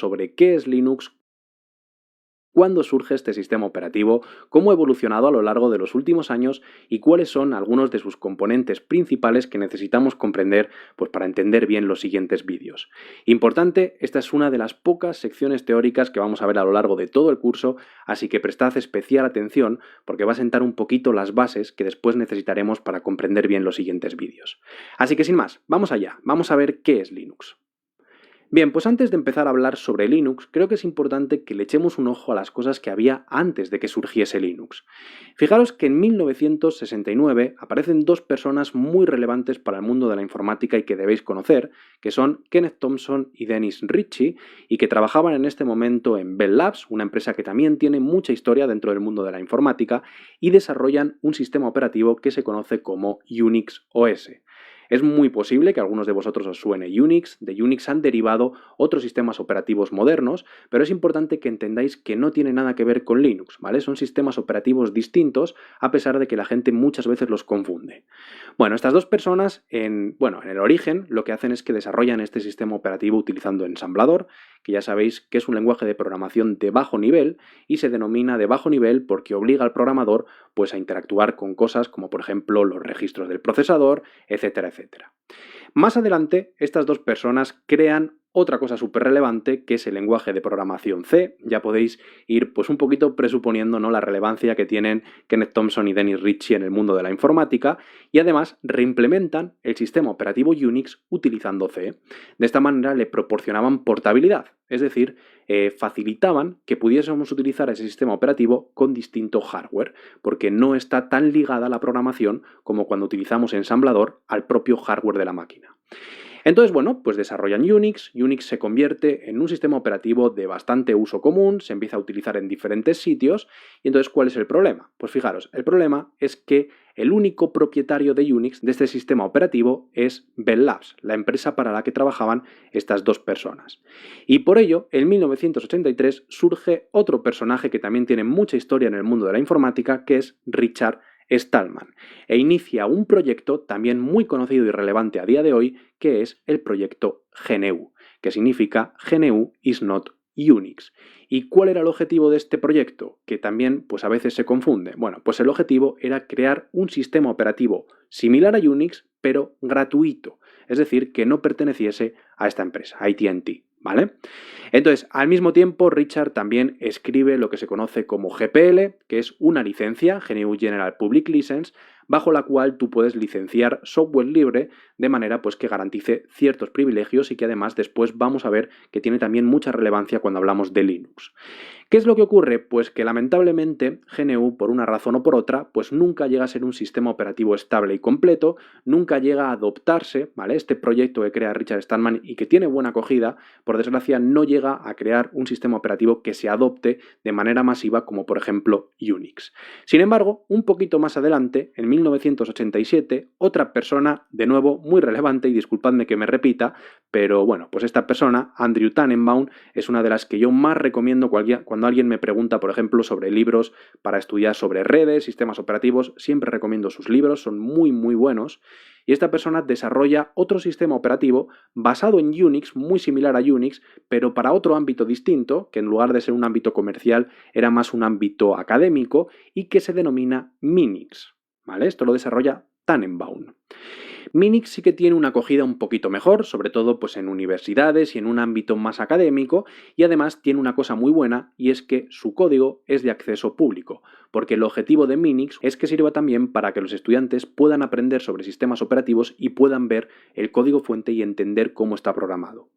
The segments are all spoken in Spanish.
sobre qué es Linux, cuándo surge este sistema operativo, cómo ha evolucionado a lo largo de los últimos años y cuáles son algunos de sus componentes principales que necesitamos comprender pues, para entender bien los siguientes vídeos. Importante, esta es una de las pocas secciones teóricas que vamos a ver a lo largo de todo el curso, así que prestad especial atención porque va a sentar un poquito las bases que después necesitaremos para comprender bien los siguientes vídeos. Así que sin más, vamos allá, vamos a ver qué es Linux. Bien, pues antes de empezar a hablar sobre Linux, creo que es importante que le echemos un ojo a las cosas que había antes de que surgiese Linux. Fijaros que en 1969 aparecen dos personas muy relevantes para el mundo de la informática y que debéis conocer, que son Kenneth Thompson y Dennis Ritchie, y que trabajaban en este momento en Bell Labs, una empresa que también tiene mucha historia dentro del mundo de la informática, y desarrollan un sistema operativo que se conoce como Unix OS. Es muy posible que a algunos de vosotros os suene Unix, de Unix han derivado otros sistemas operativos modernos, pero es importante que entendáis que no tiene nada que ver con Linux, ¿vale? Son sistemas operativos distintos, a pesar de que la gente muchas veces los confunde. Bueno, estas dos personas, en el origen, lo que hacen es que desarrollan este sistema operativo utilizando ensamblador, que ya sabéis que es un lenguaje de programación de bajo nivel, y se denomina de bajo nivel porque obliga al programador pues, a interactuar con cosas como, por ejemplo, los registros del procesador, etcétera, etcétera. Más adelante, estas dos personas crean otra cosa súper relevante, que es el lenguaje de programación C. Ya podéis ir pues un poquito presuponiendo, ¿no?, la relevancia que tienen Kenneth Thompson y Dennis Ritchie en el mundo de la informática, y además reimplementan el sistema operativo Unix utilizando C. De esta manera le proporcionaban portabilidad, es decir, facilitaban que pudiésemos utilizar ese sistema operativo con distinto hardware, porque no está tan ligada la programación como cuando utilizamos ensamblador al propio hardware de la máquina. Entonces, bueno, pues desarrollan Unix se convierte en un sistema operativo de bastante uso común, se empieza a utilizar en diferentes sitios, y entonces, ¿cuál es el problema? Pues fijaros, el problema es que el único propietario de Unix, de este sistema operativo, es Bell Labs, la empresa para la que trabajaban estas dos personas. Y por ello, en 1983 surge otro personaje que también tiene mucha historia en el mundo de la informática, que es Richard Stallman, e inicia un proyecto también muy conocido y relevante a día de hoy, que es el proyecto GNU, que significa GNU is not Unix. ¿Y cuál era el objetivo de este proyecto? Que también pues a veces se confunde. Bueno, pues el objetivo era crear un sistema operativo similar a Unix, pero gratuito, es decir, que no perteneciese a esta empresa, a AT&T. ¿Vale? Entonces, al mismo tiempo, Richard también escribe lo que se conoce como GPL, que es una licencia, GNU General Public License, bajo la cual tú puedes licenciar software libre de manera pues, que garantice ciertos privilegios y que además después vamos a ver que tiene también mucha relevancia cuando hablamos de Linux. ¿Qué es lo que ocurre? Pues que lamentablemente GNU, por una razón o por otra, pues nunca llega a ser un sistema operativo estable y completo, nunca llega a adoptarse, ¿vale? Este proyecto que crea Richard Stallman y que tiene buena acogida, por desgracia no llega a crear un sistema operativo que se adopte de manera masiva como por ejemplo Unix. Sin embargo, un poquito más adelante, en 1987, otra persona, de nuevo muy relevante, y disculpadme que me repita, pero bueno, pues esta persona, Andrew Tannenbaum, es una de las que yo más recomiendo cuando alguien me pregunta, por ejemplo, sobre libros para estudiar sobre redes, sistemas operativos, siempre recomiendo sus libros, son muy muy buenos. Y esta persona desarrolla otro sistema operativo basado en Unix, muy similar a Unix, pero para otro ámbito distinto, que en lugar de ser un ámbito comercial era más un ámbito académico, y que se denomina Minix. ¿Vale? Esto lo desarrolla Tannenbaum. Minix sí que tiene una acogida un poquito mejor, sobre todo pues en universidades y en un ámbito más académico, y además tiene una cosa muy buena, y es que su código es de acceso público, porque el objetivo de Minix es que sirva también para que los estudiantes puedan aprender sobre sistemas operativos y puedan ver el código fuente y entender cómo está programado.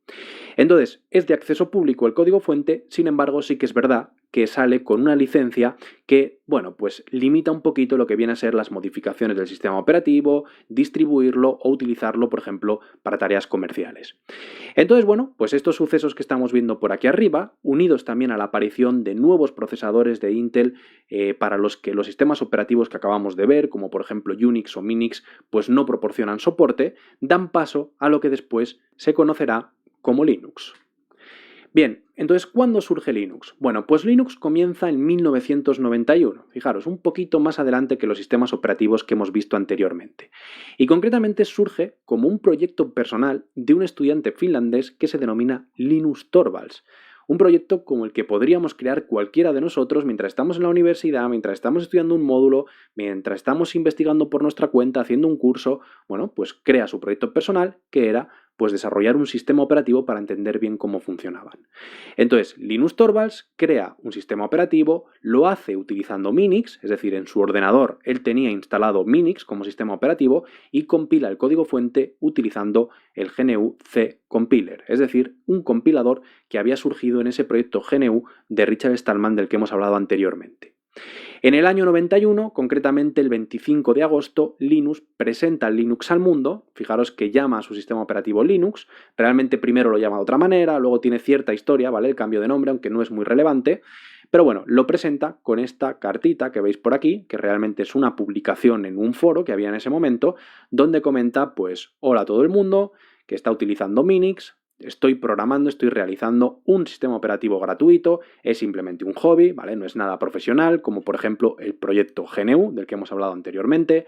Entonces, es de acceso público el código fuente, sin embargo sí que es verdad que sale con una licencia que, bueno, pues limita un poquito lo que viene a ser las modificaciones del sistema operativo, distribuirlo o utilizarlo, por ejemplo, para tareas comerciales. Entonces, bueno, pues estos sucesos que estamos viendo por aquí arriba, unidos también a la aparición de nuevos procesadores de Intel para los que los sistemas operativos que acabamos de ver, como por ejemplo Unix o Minix, pues no proporcionan soporte, dan paso a lo que después se conocerá como Linux. Bien, entonces, ¿cuándo surge Linux? Bueno, pues Linux comienza en 1991, fijaros, un poquito más adelante que los sistemas operativos que hemos visto anteriormente. Y concretamente surge como un proyecto personal de un estudiante finlandés que se denomina Linus Torvalds, Un proyecto como el que podríamos crear cualquiera de nosotros mientras estamos en la universidad, mientras estamos estudiando un módulo, mientras estamos investigando por nuestra cuenta, haciendo un curso. Bueno, pues crea su proyecto personal, que era pues desarrollar un sistema operativo para entender bien cómo funcionaban. Entonces, Linus Torvalds crea un sistema operativo, lo hace utilizando Minix, es decir, en su ordenador él tenía instalado Minix como sistema operativo y compila el código fuente utilizando el GNU C Compiler, es decir, un compilador que había surgido en ese proyecto GNU de Richard Stallman del que hemos hablado anteriormente. En el año 91, concretamente el 25 de agosto, Linus presenta Linux al mundo. Fijaros que llama a su sistema operativo Linux. Realmente primero lo llama de otra manera, luego tiene cierta historia, ¿vale? El cambio de nombre, aunque no es muy relevante. Pero bueno, lo presenta con esta cartita que veis por aquí, que realmente es una publicación en un foro que había en ese momento, donde comenta, pues, hola a todo el mundo, que está utilizando Minix. Estoy programando, estoy realizando un sistema operativo gratuito, es simplemente un hobby, ¿vale? No es nada profesional, como por ejemplo el proyecto GNU, del que hemos hablado anteriormente.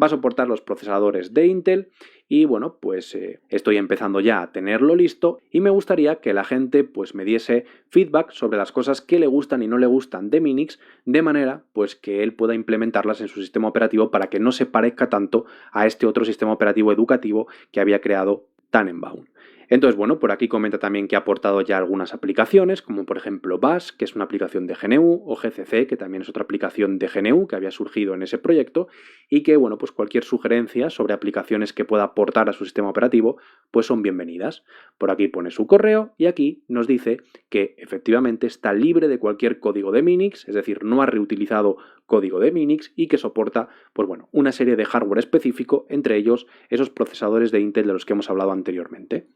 Va a soportar los procesadores de Intel y bueno, pues estoy empezando ya a tenerlo listo y me gustaría que la gente pues me diese feedback sobre las cosas que le gustan y no le gustan de Minix, de manera pues que él pueda implementarlas en su sistema operativo para que no se parezca tanto a este otro sistema operativo educativo que había creado Tannenbaum. Entonces, bueno, por aquí comenta también que ha aportado ya algunas aplicaciones, como por ejemplo Bash, que es una aplicación de GNU, o GCC, que también es otra aplicación de GNU que había surgido en ese proyecto, y que, bueno, pues cualquier sugerencia sobre aplicaciones que pueda aportar a su sistema operativo, pues son bienvenidas. Por aquí pone su correo y aquí nos dice que efectivamente está libre de cualquier código de Minix, es decir, no ha reutilizado código de Minix y que soporta, pues bueno, una serie de hardware específico, entre ellos esos procesadores de Intel de los que hemos hablado anteriormente.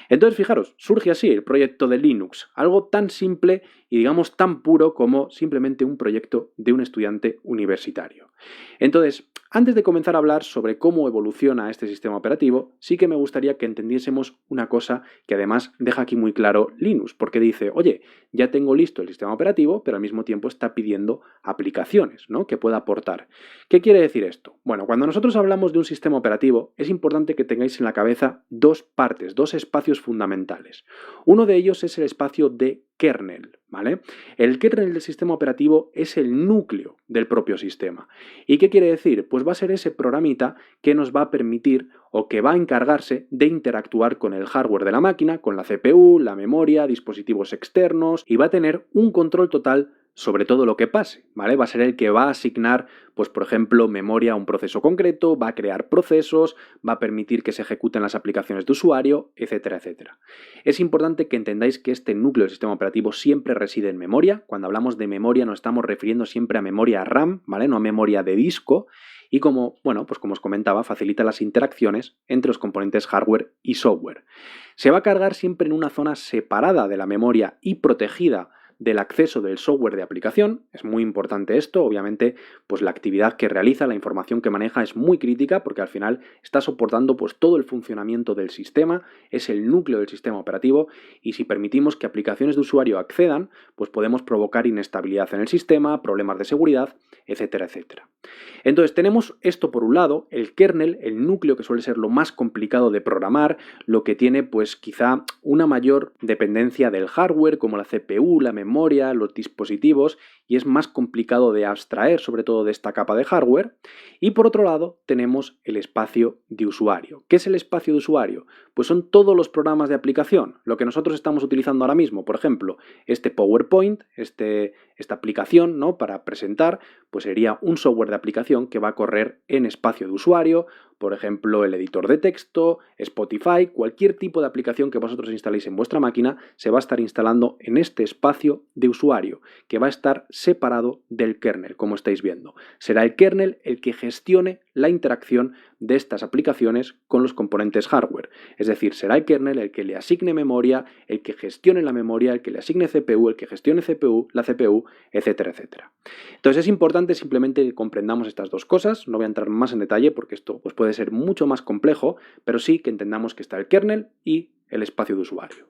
Entonces, fijaros, surge así el proyecto de Linux, algo tan simple y digamos tan puro como simplemente un proyecto de un estudiante universitario. Entonces, antes de comenzar a hablar sobre cómo evoluciona este sistema operativo, sí que me gustaría que entendiésemos una cosa que además deja aquí muy claro Linux, porque dice, oye, ya tengo listo el sistema operativo, pero al mismo tiempo está pidiendo aplicaciones, ¿no?, que pueda aportar. ¿Qué quiere decir esto? Bueno, cuando nosotros hablamos de un sistema operativo, es importante que tengáis en la cabeza dos partes, dos espacios fundamentales. Uno de ellos es el espacio de kernel, ¿vale? El kernel del sistema operativo es el núcleo del propio sistema. ¿Y qué quiere decir? Pues va a ser ese programita que nos va a permitir o que va a encargarse de interactuar con el hardware de la máquina, con la CPU, la memoria, dispositivos externos y va a tener un control total sobre todo lo que pase, ¿vale? Va a ser el que va a asignar, pues por ejemplo, memoria a un proceso concreto, va a crear procesos, va a permitir que se ejecuten las aplicaciones de usuario, etcétera, etcétera. Es importante que entendáis que este núcleo del sistema operativo siempre reside en memoria. Cuando hablamos de memoria nos estamos refiriendo siempre a memoria RAM, ¿vale? No a memoria de disco. Y como, bueno, pues como os comentaba, facilita las interacciones entre los componentes hardware y software. Se va a cargar siempre en una zona separada de la memoria y protegida del acceso del software de aplicación. Es muy importante esto, obviamente, pues la actividad que realiza, la información que maneja es muy crítica porque al final está soportando pues todo el funcionamiento del sistema, es el núcleo del sistema operativo y si permitimos que aplicaciones de usuario accedan, pues podemos provocar inestabilidad en el sistema, problemas de seguridad, etcétera, etcétera. Entonces tenemos esto por un lado, el kernel, el núcleo que suele ser lo más complicado de programar, lo que tiene pues quizá una mayor dependencia del hardware como la CPU, la memoria, los dispositivos y es más complicado de abstraer sobre todo de esta capa de hardware. Y por otro lado tenemos el espacio de usuario. ¿Qué es el espacio de usuario? Pues son todos los programas de aplicación, lo que nosotros estamos utilizando ahora mismo, por ejemplo, este PowerPoint, esta aplicación, ¿no?, para presentar, pues sería un software de aplicación que va a correr en espacio de usuario, por ejemplo, el editor de texto, Spotify, cualquier tipo de aplicación que vosotros instaléis en vuestra máquina se va a estar instalando en este espacio de usuario, que va a estar separado del kernel, como estáis viendo. Será el kernel el que gestione la interacción de estas aplicaciones con los componentes hardware. Es decir, será el kernel el que le asigne memoria, el que gestione la memoria, el que le asigne CPU, el que gestione la CPU, etcétera, etcétera. Entonces es importante simplemente que comprendamos estas dos cosas. No voy a entrar más en detalle porque esto pues, puede ser mucho más complejo, pero sí que entendamos que está el kernel y el espacio de usuario.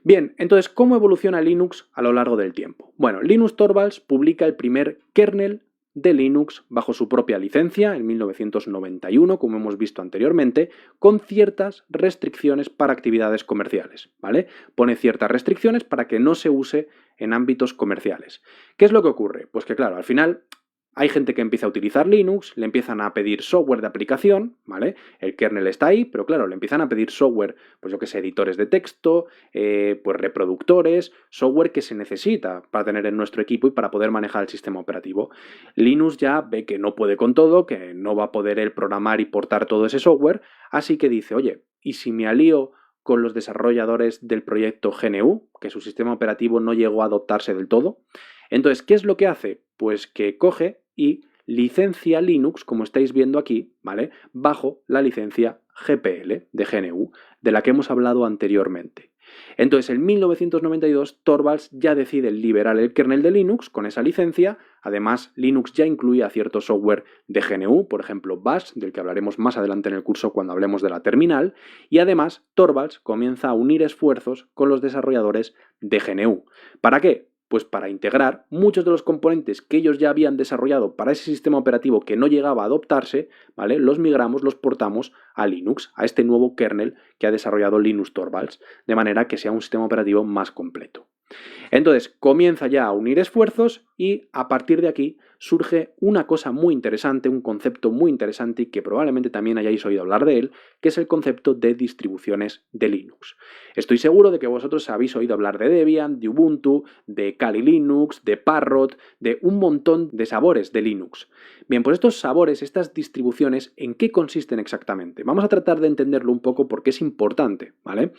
Bien, entonces, ¿cómo evoluciona Linux a lo largo del tiempo? Bueno, Linus Torvalds publica el primer kernel de Linux bajo su propia licencia en 1991, como hemos visto anteriormente, con ciertas restricciones para actividades comerciales, ¿vale? Pone ciertas restricciones para que no se use en ámbitos comerciales. ¿Qué es lo que ocurre? Pues que claro, al final hay gente que empieza a utilizar Linux, le empiezan a pedir software de aplicación, ¿vale? El kernel está ahí, pero claro, le empiezan a pedir software, pues yo que sé, editores de texto, pues reproductores, software que se necesita para tener en nuestro equipo y para poder manejar el sistema operativo. Linux ya ve que no puede con todo, que no va a poder él programar y portar todo ese software, así que dice, oye, ¿y si me alío con los desarrolladores del proyecto GNU, que su sistema operativo no llegó a adoptarse del todo? Entonces, ¿qué es lo que hace? Pues que coge y licencia Linux, como estáis viendo aquí, ¿vale? Bajo la licencia GPL de GNU, de la que hemos hablado anteriormente. Entonces, en 1992, Torvalds ya decide liberar el kernel de Linux con esa licencia. Además, Linux ya incluía cierto software de GNU, por ejemplo Bash, del que hablaremos más adelante en el curso cuando hablemos de la terminal. Y además, Torvalds comienza a unir esfuerzos con los desarrolladores de GNU. ¿Para qué? Pues para integrar muchos de los componentes que ellos ya habían desarrollado para ese sistema operativo que no llegaba a adoptarse, ¿vale? Los migramos, los portamos a Linux, a este nuevo kernel que ha desarrollado Linus Torvalds, de manera que sea un sistema operativo más completo. Entonces, comienza ya a unir esfuerzos y a partir de aquí surge una cosa muy interesante, un concepto muy interesante y que probablemente también hayáis oído hablar de él, que es el concepto de distribuciones de Linux. Estoy seguro de que vosotros habéis oído hablar de Debian, de Ubuntu, de Kali Linux, de Parrot, de un montón de sabores de Linux. Bien, pues estos sabores, estas distribuciones, ¿en qué consisten exactamente? Vamos a tratar de entenderlo un poco porque es importante, ¿vale?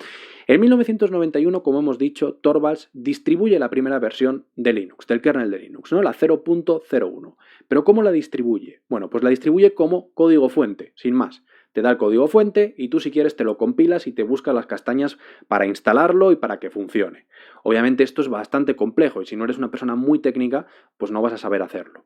En 1991, como hemos dicho, Torvalds distribuye la primera versión de Linux, del kernel de Linux, ¿no? La 0.01. ¿Pero cómo la distribuye? Bueno, pues la distribuye como código fuente, sin más. Te da el código fuente y tú si quieres te lo compilas y te buscas las castañas para instalarlo y para que funcione. Obviamente esto es bastante complejo y si no eres una persona muy técnica, pues no vas a saber hacerlo.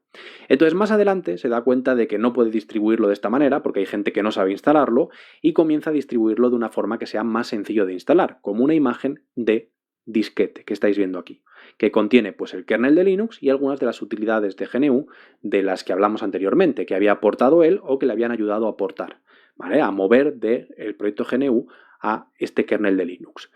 Entonces más adelante se da cuenta de que no puede distribuirlo de esta manera porque hay gente que no sabe instalarlo y comienza a distribuirlo de una forma que sea más sencillo de instalar, como una imagen de disquete que estáis viendo aquí, que contiene pues el kernel de Linux y algunas de las utilidades de GNU de las que hablamos anteriormente, que había aportado él o que le habían ayudado a aportar, ¿vale? A mover del proyecto GNU a este kernel de Linux.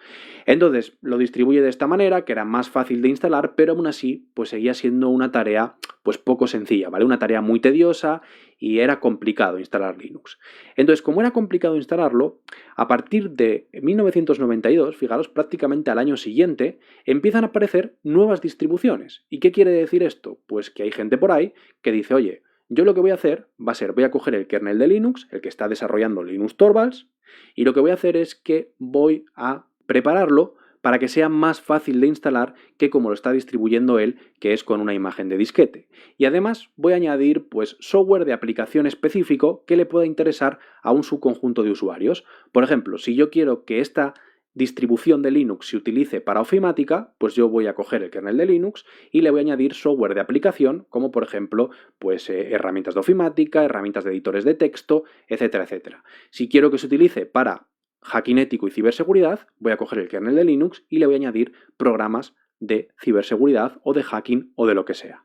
Entonces lo distribuye de esta manera, que era más fácil de instalar, pero aún así pues seguía siendo una tarea pues poco sencilla, ¿vale? Una tarea muy tediosa y era complicado instalar Linux. Entonces, como era complicado instalarlo, a partir de 1992, fijaros, prácticamente al año siguiente, empiezan a aparecer nuevas distribuciones. ¿Y qué quiere decir esto? Pues que hay gente por ahí que dice, oye, yo lo que voy a hacer va a ser, voy a coger el kernel de Linux, el que está desarrollando Linus Torvalds, y lo que voy a hacer es que voy a prepararlo para que sea más fácil de instalar que como lo está distribuyendo él, que es con una imagen de disquete. Y además voy a añadir pues software de aplicación específico que le pueda interesar a un subconjunto de usuarios. Por ejemplo, si yo quiero que esta distribución de Linux se utilice para ofimática, pues yo voy a coger el kernel de Linux y le voy a añadir software de aplicación, como por ejemplo, pues herramientas de ofimática, herramientas de editores de texto, etcétera, etcétera. Si quiero que se utilice para hacking ético y ciberseguridad, voy a coger el kernel de Linux y le voy a añadir programas de ciberseguridad o de hacking o de lo que sea.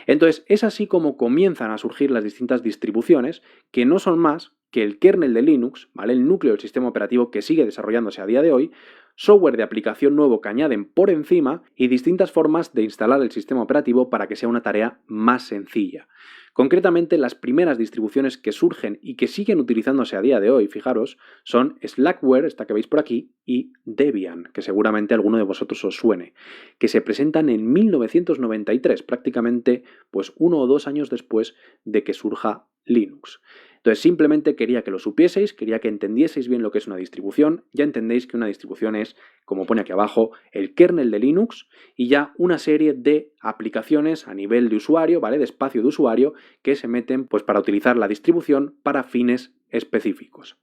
Entonces, es así como comienzan a surgir las distintas distribuciones, que no son más que el kernel de Linux, ¿vale? El núcleo del sistema operativo que sigue desarrollándose a día de hoy, software de aplicación nuevo que añaden por encima y distintas formas de instalar el sistema operativo para que sea una tarea más sencilla. Concretamente, las primeras distribuciones que surgen y que siguen utilizándose a día de hoy, fijaros, son Slackware, esta que veis por aquí, y Debian, que seguramente a alguno de vosotros os suene, que se presentan en 1993, prácticamente pues 1 o 2 años después de que surja Linux. Entonces simplemente quería que lo supieseis, quería que entendieseis bien lo que es una distribución. Ya entendéis que una distribución es, como pone aquí abajo, el kernel de Linux y ya una serie de aplicaciones a nivel de usuario, ¿vale? De espacio de usuario que se meten pues para utilizar la distribución para fines específicos.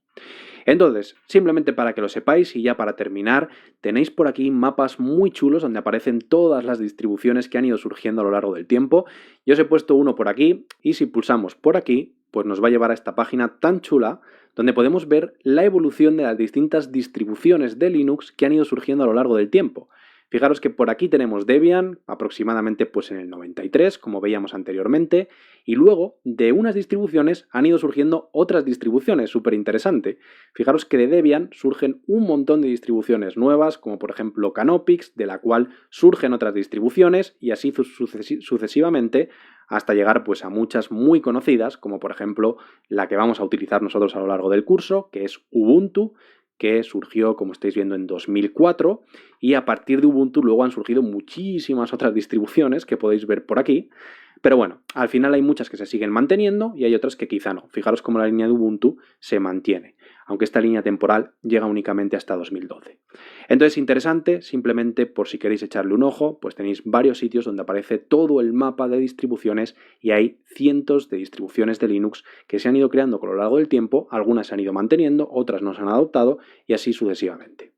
Entonces, simplemente para que lo sepáis y ya para terminar, tenéis por aquí mapas muy chulos donde aparecen todas las distribuciones que han ido surgiendo a lo largo del tiempo. Yo os he puesto uno por aquí y si pulsamos por aquí, pues nos va a llevar a esta página tan chula donde podemos ver la evolución de las distintas distribuciones de Linux que han ido surgiendo a lo largo del tiempo. Fijaros que por aquí tenemos Debian, aproximadamente pues en el 93, como veíamos anteriormente, y luego de unas distribuciones han ido surgiendo otras distribuciones, súper interesante. Fijaros que de Debian surgen un montón de distribuciones nuevas, como por ejemplo Canopix, de la cual surgen otras distribuciones, y así sucesivamente, hasta llegar pues a muchas muy conocidas, como por ejemplo la que vamos a utilizar nosotros a lo largo del curso, que es Ubuntu, que surgió, como estáis viendo, en 2004, y a partir de Ubuntu luego han surgido muchísimas otras distribuciones que podéis ver por aquí. Pero bueno, al final hay muchas que se siguen manteniendo y hay otras que quizá no. Fijaros cómo la línea de Ubuntu se mantiene, aunque esta línea temporal llega únicamente hasta 2012. Entonces, interesante, simplemente por si queréis echarle un ojo, pues tenéis varios sitios donde aparece todo el mapa de distribuciones y hay cientos de distribuciones de Linux que se han ido creando con lo largo del tiempo, algunas se han ido manteniendo, otras no se han adoptado y así sucesivamente.